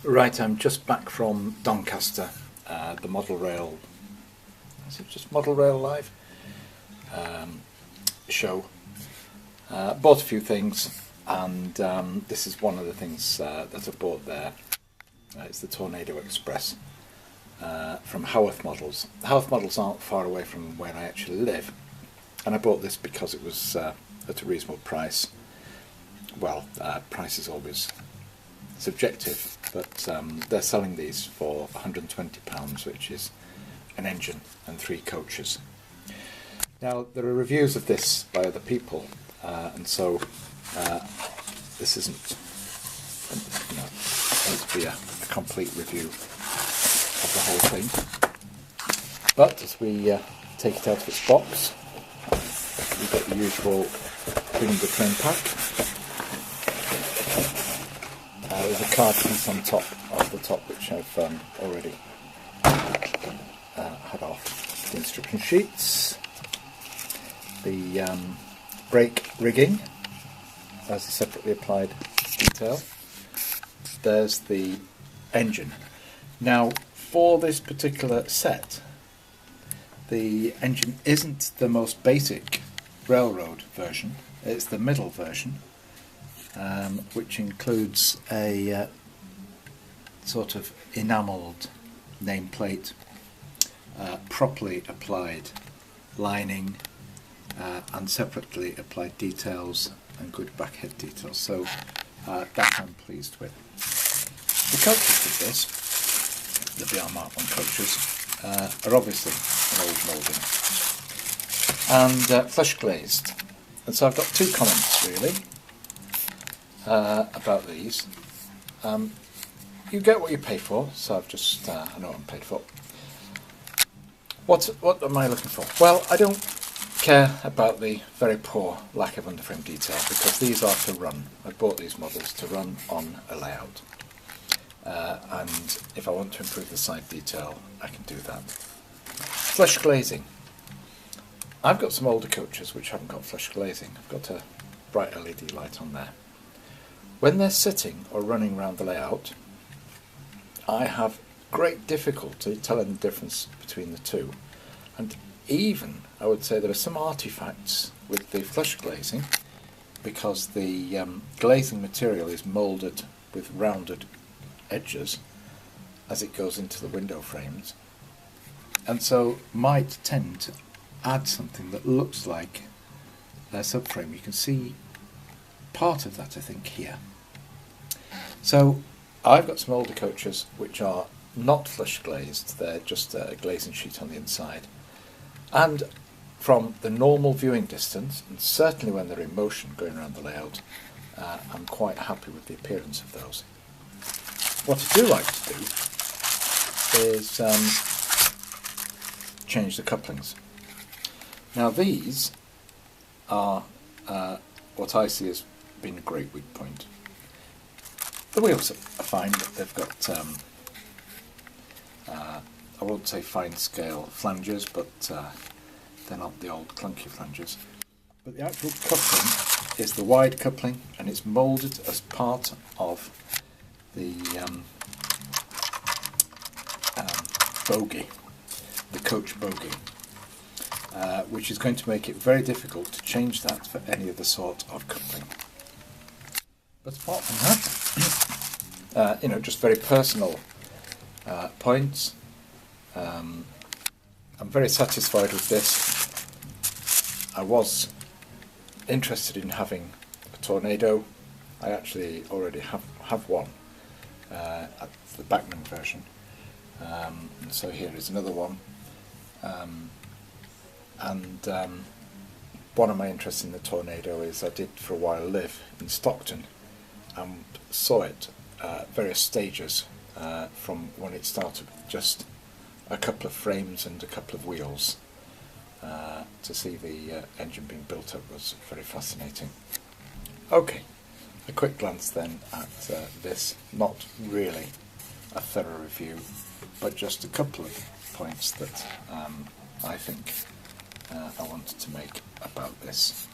Right, I'm just back from Doncaster, the Model Rail, is it just Model Rail Live show. Bought a few things, and this is one of the things that I bought there. It's the Tornado Express from Hornby Models. Hornby Models aren't far away from where I actually live, and I bought this because it was at a reasonable price. Well, price is always subjective, but they're selling these for £120, which is an engine and 3 coaches. Now, there are reviews of this by other people, and so this isn't going to be a complete review of the whole thing. But as we take it out of its box, we get the usual bring the train pack. There's a card piece on top of the top, which I've already had off. The instruction sheets, the brake rigging as a separately applied detail. There's the engine. Now, for this particular set, the engine isn't the most basic railroad version, it's the middle version. Which includes a sort of enamelled nameplate, properly applied lining, and separately applied details and good backhead details. So that I'm pleased with. The coaches of this, the BR Mark 1 coaches, are obviously an old moulding and flush glazed. And so I've got 2 comments really. About these. You get what you pay for, so I've just, I know what I'm paid for. What am I looking for? Well, I don't care about the very poor lack of underframe detail, because these are to run. I bought these models to run on a layout. And if I want to improve the side detail, I can do that. Flush glazing. I've got some older coaches which haven't got flush glazing. I've got a bright LED light on there. When they're sitting or running around the layout, I have great difficulty telling the difference between the two. And even, I would say, there are some artifacts with the flush glazing, because the glazing material is moulded with rounded edges as it goes into the window frames, and so might tend to add something that looks like a subframe. You can see part of that, I think, here. So I've got some older coaches which are not flush glazed, they're just a glazing sheet on the inside, and from the normal viewing distance, and certainly when they're in motion going around the layout, I'm quite happy with the appearance of those. What I do like to do is change the couplings. Now these are what I see as being a great weak point. The wheels are fine, but they've got, I won't say fine scale flanges, but they're not the old clunky flanges. But the actual coupling is the wide coupling, and it's moulded as part of the bogie, the coach bogie, which is going to make it very difficult to change that for any other sort of coupling. But apart from that, just very personal points. I'm very satisfied with this. I was interested in having a Tornado. I actually already have one, the Bachmann version. So here is another one. One of my interests in the Tornado is I did for a while live in Stockton and saw it various stages from when it started with just a couple of frames and a couple of wheels. To see the engine being built up was very fascinating. Okay, a quick glance then at this, not really a thorough review, but just a couple of points that I think I wanted to make about this.